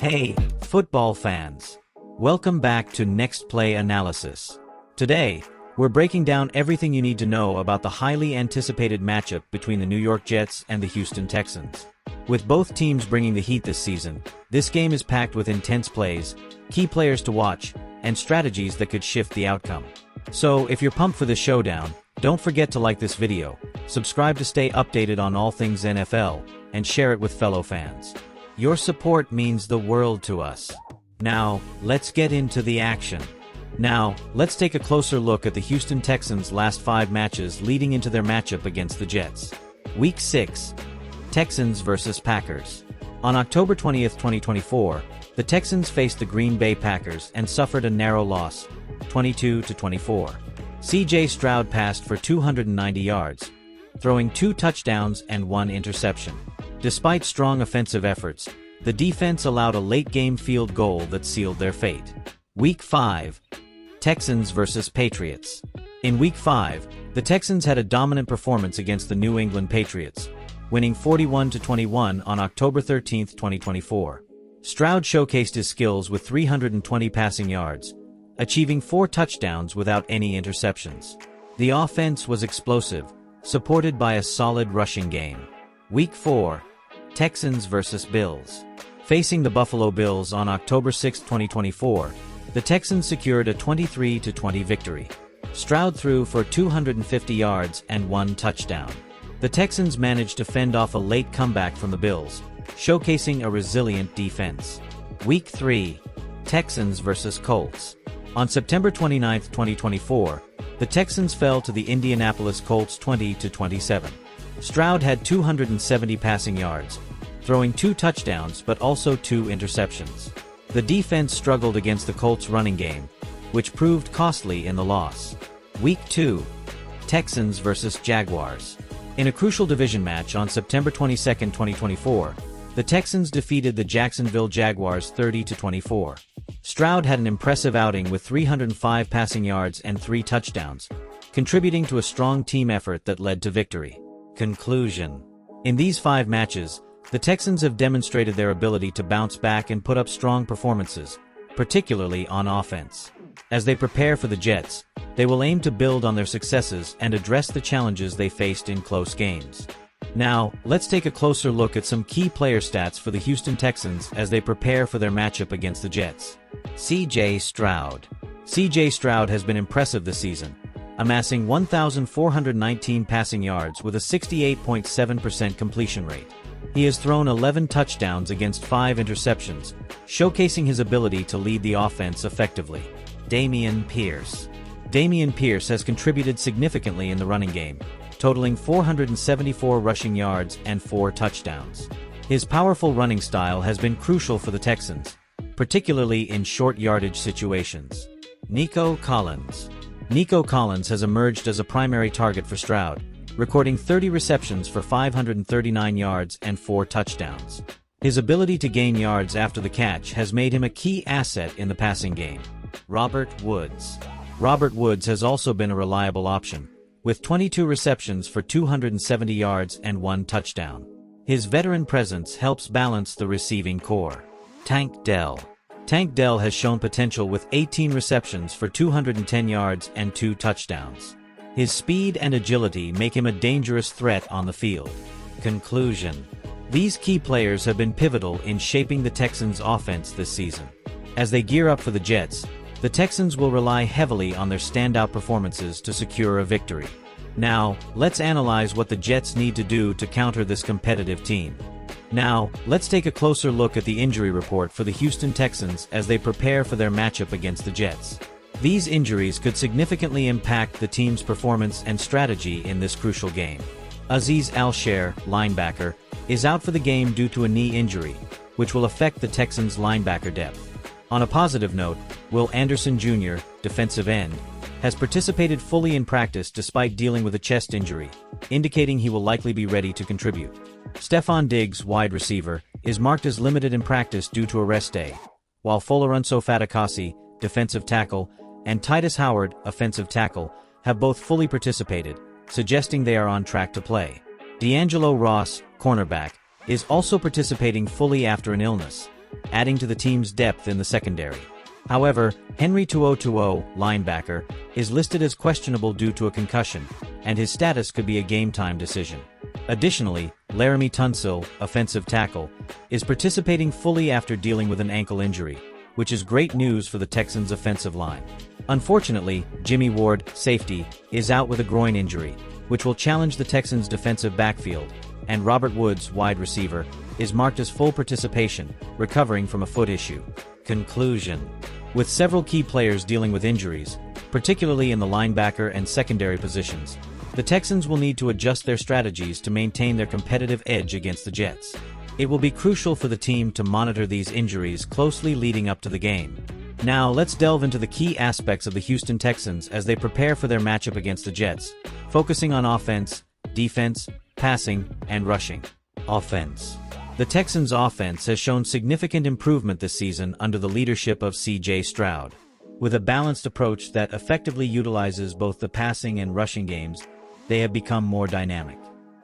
Hey, football fans! Welcome back to Next Play Analysis. Today, we're breaking down everything you need to know about the highly anticipated matchup between the New York Jets and the Houston Texans. With both teams bringing the heat this season, this game is packed with intense plays, key players to watch, and strategies that could shift the outcome. So, if you're pumped for this showdown, don't forget to like this video, subscribe to stay updated on all things NFL, and share it with fellow fans. Your support means the world to us. Now, let's get into the action. Now, let's take a closer look at the Houston Texans' last 5 matches leading into their matchup against the Jets. Week 6. Texans vs. Packers. On October 20, 2024, the Texans faced the Green Bay Packers and suffered a narrow loss, 22-24. C.J. Stroud passed for 290 yards, throwing 2 touchdowns and 1 interception. Despite strong offensive efforts, the defense allowed a late-game field goal that sealed their fate. Week 5. Texans vs. Patriots. In Week 5, the Texans had a dominant performance against the New England Patriots, winning 41-21 on October 13, 2024. Stroud showcased his skills with 320 passing yards, achieving 4 touchdowns without any interceptions. The offense was explosive, supported by a solid rushing game. Week 4. Texans vs. Bills. Facing the Buffalo Bills on October 6, 2024, the Texans secured a 23-20 victory. Stroud threw for 250 yards and 1 touchdown. The Texans managed to fend off a late comeback from the Bills, showcasing a resilient defense. Week 3. Texans vs. Colts. On September 29, 2024, the Texans fell to the Indianapolis Colts 20-27. Stroud had 270 passing yards, throwing 2 touchdowns but also 2 interceptions. The defense struggled against the Colts' running game, which proved costly in the loss. Week 2. Texans vs. Jaguars. In a crucial division match on September 22, 2024, the Texans defeated the Jacksonville Jaguars 30-24. Stroud had an impressive outing with 305 passing yards and 3 touchdowns, contributing to a strong team effort that led to victory. Conclusion. In these 5 matches, the Texans have demonstrated their ability to bounce back and put up strong performances, particularly on offense. As they prepare for the Jets, they will aim to build on their successes and address the challenges they faced in close games. Now, let's take a closer look at some key player stats for the Houston Texans as they prepare for their matchup against the Jets. C.J. Stroud. C.J. Stroud has been impressive this season, amassing 1,419 passing yards with a 68.7% completion rate. He has thrown 11 touchdowns against 5 interceptions, showcasing his ability to lead the offense effectively. Dameon Pierce. Dameon Pierce has contributed significantly in the running game, totaling 474 rushing yards and 4 touchdowns. His powerful running style has been crucial for the Texans, particularly in short yardage situations. Nico Collins. Nico Collins has emerged as a primary target for Stroud, recording 30 receptions for 539 yards and 4 touchdowns. His ability to gain yards after the catch has made him a key asset in the passing game. Robert Woods. Robert Woods has also been a reliable option, with 22 receptions for 270 yards and 1 touchdown. His veteran presence helps balance the receiving core. Tank Dell. Tank Dell has shown potential with 18 receptions for 210 yards and 2 touchdowns. His speed and agility make him a dangerous threat on the field. Conclusion. These key players have been pivotal in shaping the Texans' offense this season. As they gear up for the Jets, the Texans will rely heavily on their standout performances to secure a victory. Now, let's analyze what the Jets need to do to counter this competitive team. Now, let's take a closer look at the injury report for the Houston Texans as they prepare for their matchup against the Jets. These injuries could significantly impact the team's performance and strategy in this crucial game. Azeez Al-Shaair, linebacker, is out for the game due to a knee injury, which will affect the Texans' linebacker depth. On a positive note, Will Anderson Jr., defensive end, has participated fully in practice despite dealing with a chest injury, indicating he will likely be ready to contribute. Stephon Diggs, wide receiver, is marked as limited in practice due to a rest day, while Folorunso Fatukasi, defensive tackle, and Titus Howard, offensive tackle, have both fully participated, suggesting they are on track to play. D'Angelo Ross, cornerback, is also participating fully after an illness, adding to the team's depth in the secondary. However, Henry 2020, linebacker, is listed as questionable due to a concussion, and his status could be a game-time decision. Additionally, Laramie Tunsil, offensive tackle, is participating fully after dealing with an ankle injury, which is great news for the Texans' offensive line. Unfortunately, Jimmy Ward, safety, is out with a groin injury, which will challenge the Texans' defensive backfield, and Robert Woods, wide receiver, is marked as full participation, recovering from a foot issue. Conclusion. With several key players dealing with injuries, particularly in the linebacker and secondary positions, the Texans will need to adjust their strategies to maintain their competitive edge against the Jets. It will be crucial for the team to monitor these injuries closely leading up to the game. Now let's delve into the key aspects of the Houston Texans as they prepare for their matchup against the Jets, focusing on offense, defense, passing, and rushing. Offense. The Texans' offense has shown significant improvement this season under the leadership of C.J. Stroud. With a balanced approach that effectively utilizes both the passing and rushing games, they have become more dynamic.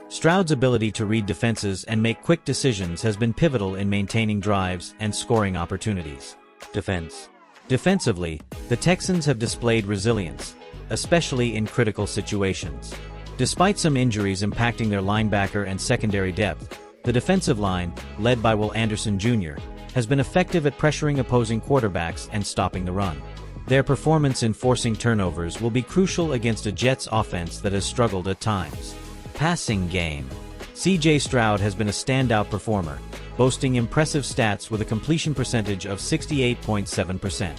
Stroud's ability to read defenses and make quick decisions has been pivotal in maintaining drives and scoring opportunities. Defense. Defensively, the Texans have displayed resilience, especially in critical situations. Despite some injuries impacting their linebacker and secondary depth, the defensive line, led by Will Anderson Jr., has been effective at pressuring opposing quarterbacks and stopping the run. Their performance in forcing turnovers will be crucial against a Jets offense that has struggled at times. Passing game. C.J. Stroud has been a standout performer, boasting impressive stats with a completion percentage of 68.7%.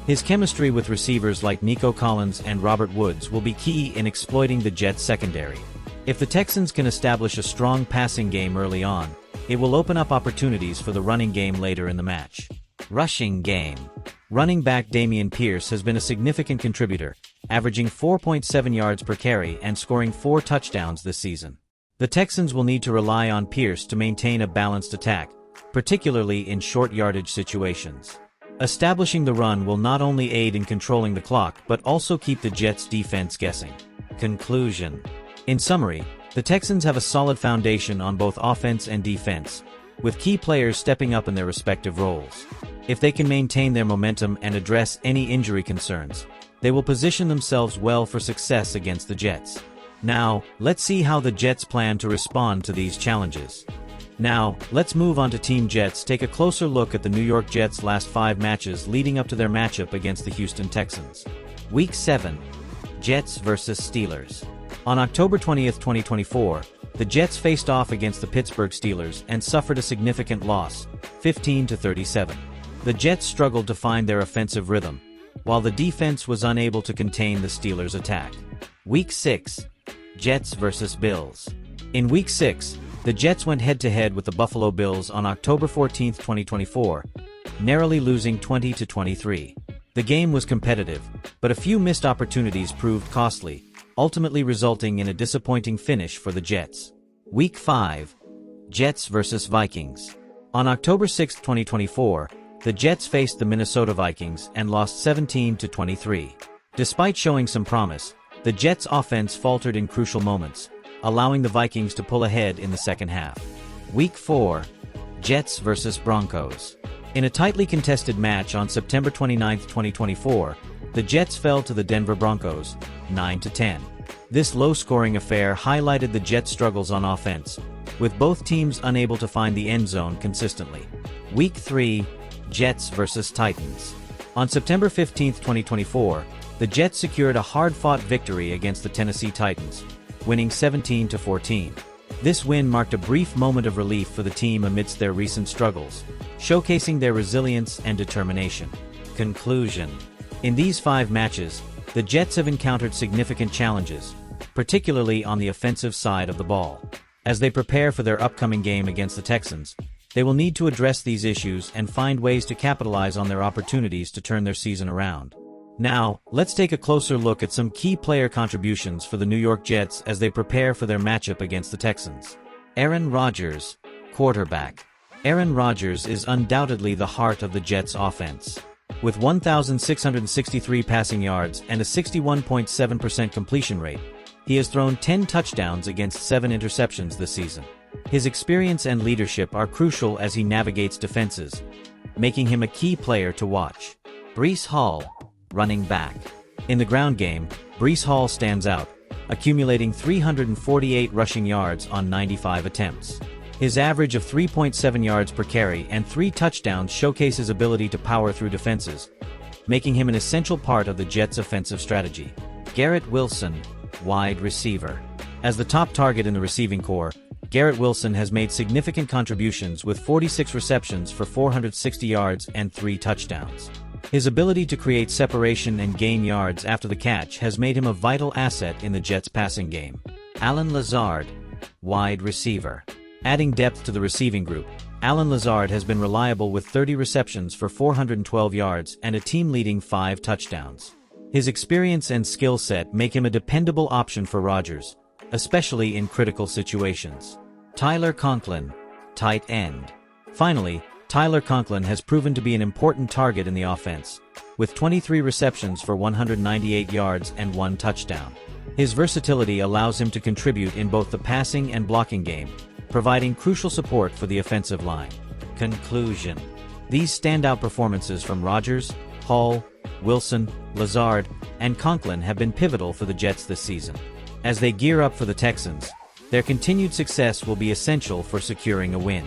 His chemistry with receivers like Nico Collins and Robert Woods will be key in exploiting the Jets' secondary. If the Texans can establish a strong passing game early on, it will open up opportunities for the running game later in the match. Rushing game. Running back Dameon Pierce has been a significant contributor, averaging 4.7 yards per carry and scoring 4 touchdowns this season. The Texans will need to rely on Pierce to maintain a balanced attack, particularly in short yardage situations. Establishing the run will not only aid in controlling the clock but also keep the Jets' defense guessing. Conclusion. In summary, the Texans have a solid foundation on both offense and defense, with key players stepping up in their respective roles. If they can maintain their momentum and address any injury concerns, they will position themselves well for success against the Jets. Now, let's see how the Jets plan to respond to these challenges. Now, let's move on to Team Jets. Take a closer look at the New York Jets' last 5 matches leading up to their matchup against the Houston Texans. Week 7. Jets vs. Steelers. On October 20, 2024, the Jets faced off against the Pittsburgh Steelers and suffered a significant loss, 15-37. The Jets struggled to find their offensive rhythm, while the defense was unable to contain the Steelers' attack. Week 6. Jets vs. Bills. In Week 6, the Jets went head-to-head with the Buffalo Bills on October 14, 2024, narrowly losing 20-23. The game was competitive, but a few missed opportunities proved costly, ultimately resulting in a disappointing finish for the Jets. Week 5. Jets vs. Vikings. On October 6, 2024, the Jets faced the Minnesota Vikings and lost 17-23. Despite showing some promise, the Jets' offense faltered in crucial moments, allowing the Vikings to pull ahead in the second half. Week 4. Jets vs. Broncos. In a tightly contested match on September 29, 2024, the Jets fell to the Denver Broncos, 9-10. This low-scoring affair highlighted the Jets' struggles on offense, with both teams unable to find the end zone consistently. Week 3. Jets vs. Titans. On September 15, 2024, the Jets secured a hard-fought victory against the Tennessee Titans, winning 17-14. This win marked a brief moment of relief for the team amidst their recent struggles, showcasing their resilience and determination. Conclusion. In these 5 matches, the Jets have encountered significant challenges, particularly on the offensive side of the ball. As they prepare for their upcoming game against the Texans, they will need to address these issues and find ways to capitalize on their opportunities to turn their season around. Now, let's take a closer look at some key player contributions for the New York Jets as they prepare for their matchup against the Texans. Aaron Rodgers, quarterback. Aaron Rodgers is undoubtedly the heart of the Jets' offense. With 1,663 passing yards and a 61.7% completion rate, he has thrown 10 touchdowns against 7 interceptions this season. His experience and leadership are crucial as he navigates defenses, making him a key player to watch. Breece Hall, running back. In the ground game, Breece Hall stands out, accumulating 348 rushing yards on 95 attempts. His average of 3.7 yards per carry and 3 touchdowns showcase his ability to power through defenses, making him an essential part of the Jets' offensive strategy. Garrett Wilson, wide receiver. As the top target in the receiving corps, Garrett Wilson has made significant contributions with 46 receptions for 460 yards and 3 touchdowns. His ability to create separation and gain yards after the catch has made him a vital asset in the Jets' passing game. Allen Lazard, wide receiver. Adding depth to the receiving group, Allen Lazard has been reliable with 30 receptions for 412 yards and a team-leading 5 touchdowns. His experience and skill set make him a dependable option for Rodgers, especially in critical situations. Tyler Conklin, tight end. Finally, Tyler Conklin has proven to be an important target in the offense, with 23 receptions for 198 yards and 1 touchdown. His versatility allows him to contribute in both the passing and blocking game, providing crucial support for the offensive line. Conclusion. These standout performances from Rodgers, Hall, Wilson, Lazard, and Conklin have been pivotal for the Jets this season. As they gear up for the Texans, their continued success will be essential for securing a win.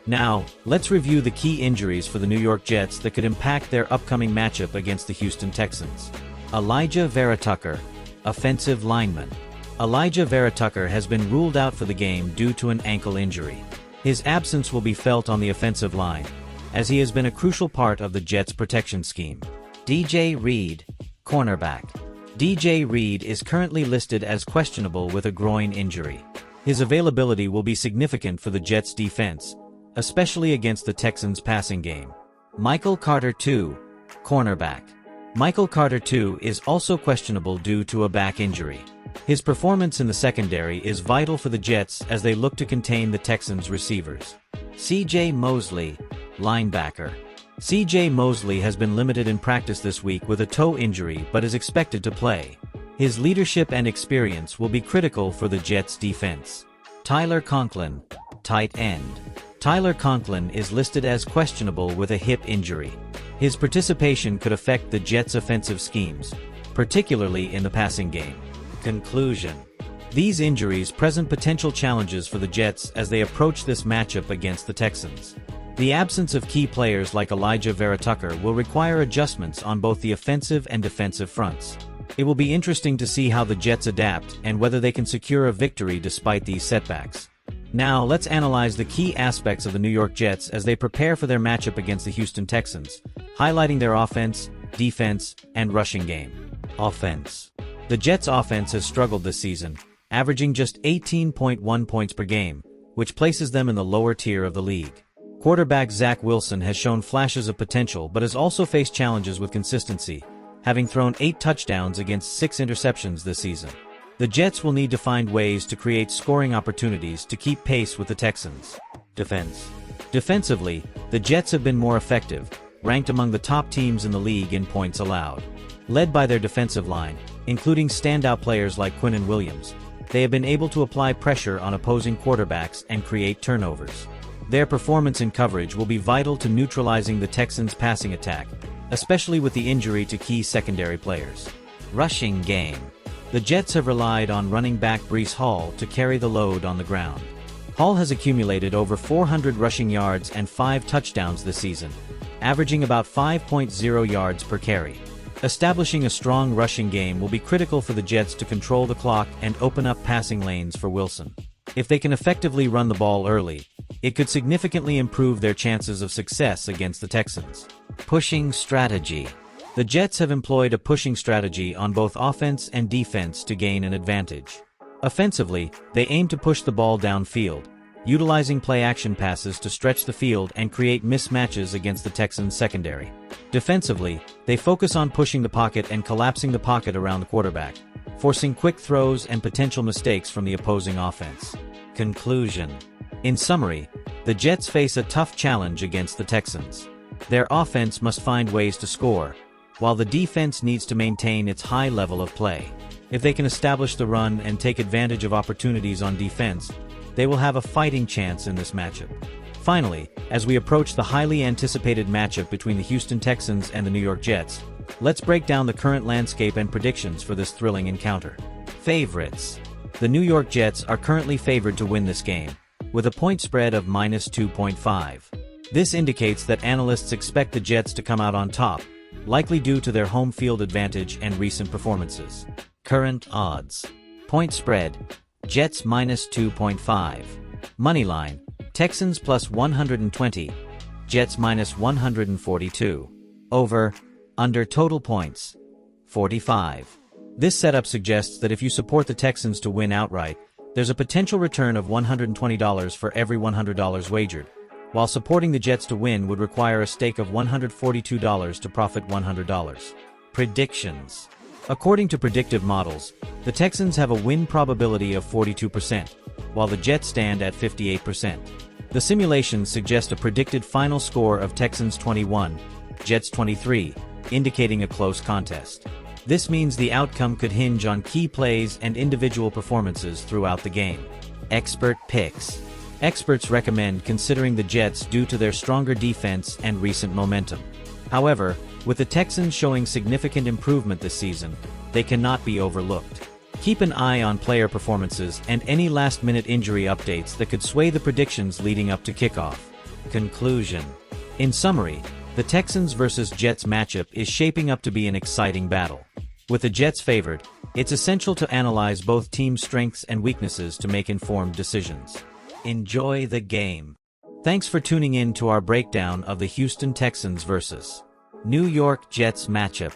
Now, let's review the key injuries for the New York Jets that could impact their upcoming matchup against the Houston Texans. Elijah Vera Tucker, offensive lineman. Elijah Vera Tucker has been ruled out for the game due to an ankle injury. His absence will be felt on the offensive line, as he has been a crucial part of the Jets' protection scheme. DJ Reed, cornerback. DJ Reed is currently listed as questionable with a groin injury. His availability will be significant for the Jets' defense, especially against the Texans' passing game. Michael Carter II, cornerback. Michael Carter II is also questionable due to a back injury. His performance in the secondary is vital for the Jets as they look to contain the Texans' receivers. C.J. Mosley, linebacker. C.J. Mosley has been limited in practice this week with a toe injury but is expected to play. His leadership and experience will be critical for the Jets' defense. Tyler Conklin, tight end. Tyler Conklin is listed as questionable with a hip injury. His participation could affect the Jets' offensive schemes, particularly in the passing game. Conclusion. These injuries present potential challenges for the Jets as they approach this matchup against the Texans. The absence of key players like Elijah Vera Tucker will require adjustments on both the offensive and defensive fronts. It will be interesting to see how the Jets adapt and whether they can secure a victory despite these setbacks. Now, let's analyze the key aspects of the New York Jets as they prepare for their matchup against the Houston Texans, highlighting their offense, defense, and rushing game. Offense. The Jets' offense has struggled this season, averaging just 18.1 points per game, which places them in the lower tier of the league. Quarterback Zach Wilson has shown flashes of potential but has also faced challenges with consistency, having thrown 8 touchdowns against 6 interceptions this season. The Jets will need to find ways to create scoring opportunities to keep pace with the Texans. Defense. Defensively, the Jets have been more effective, ranked among the top teams in the league in points allowed. Led by their defensive line, including standout players like Quinnen Williams, they have been able to apply pressure on opposing quarterbacks and create turnovers. Their performance in coverage will be vital to neutralizing the Texans' passing attack, especially with the injury to key secondary players. Rushing game. The Jets have relied on running back Breece Hall to carry the load on the ground. Hall has accumulated over 400 rushing yards and 5 touchdowns this season, averaging about 5.0 yards per carry. Establishing a strong rushing game will be critical for the Jets to control the clock and open up passing lanes for Wilson. If they can effectively run the ball early, it could significantly improve their chances of success against the Texans. Pushing strategy. The Jets have employed a pushing strategy on both offense and defense to gain an advantage. Offensively, they aim to push the ball downfield, utilizing play-action passes to stretch the field and create mismatches against the Texans' secondary. Defensively, they focus on pushing the pocket and collapsing the pocket around the quarterback, forcing quick throws and potential mistakes from the opposing offense. Conclusion. In summary, the Jets face a tough challenge against the Texans. Their offense must find ways to score, while the defense needs to maintain its high level of play. If they can establish the run and take advantage of opportunities on defense, they will have a fighting chance in this matchup. Finally, as we approach the highly anticipated matchup between the Houston Texans and the New York Jets, let's break down the current landscape and predictions for this thrilling encounter. Favorites. The New York Jets are currently favored to win this game, with a point spread of -2.5. This indicates that analysts expect the Jets to come out on top, likely due to their home field advantage and recent performances. Current odds. Point spread, Jets -2.5. Moneyline, Texans +120, Jets -142. Over, under total points, 45. This setup suggests that if you support the Texans to win outright, there's a potential return of $120 for every $100 wagered, while supporting the Jets to win would require a stake of $142 to profit $100. Predictions. According to predictive models, the Texans have a win probability of 42%, while the Jets stand at 58%. The simulations suggest a predicted final score of Texans 21, Jets 23, indicating a close contest. This means the outcome could hinge on key plays and individual performances throughout the game. Expert picks. Experts recommend considering the Jets due to their stronger defense and recent momentum. However, with the Texans showing significant improvement this season, they cannot be overlooked. Keep an eye on player performances and any last-minute injury updates that could sway the predictions leading up to kickoff. Conclusion. In summary, the Texans vs. Jets matchup is shaping up to be an exciting battle. With the Jets favored, it's essential to analyze both teams' strengths and weaknesses to make informed decisions. Enjoy the game. Thanks for tuning in to our breakdown of the Houston Texans vs. New York Jets matchup.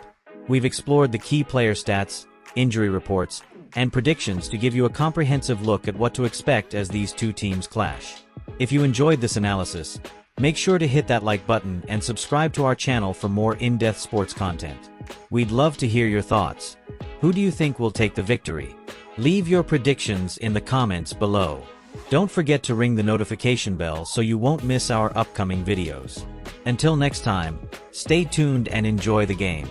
We've explored the key player stats, injury reports, and predictions to give you a comprehensive look at what to expect as these two teams clash. If you enjoyed this analysis, make sure to hit that like button and subscribe to our channel for more in-depth sports content. We'd love to hear your thoughts. Who do you think will take the victory? Leave your predictions in the comments below. Don't forget to ring the notification bell so you won't miss our upcoming videos. Until next time, stay tuned and enjoy the game.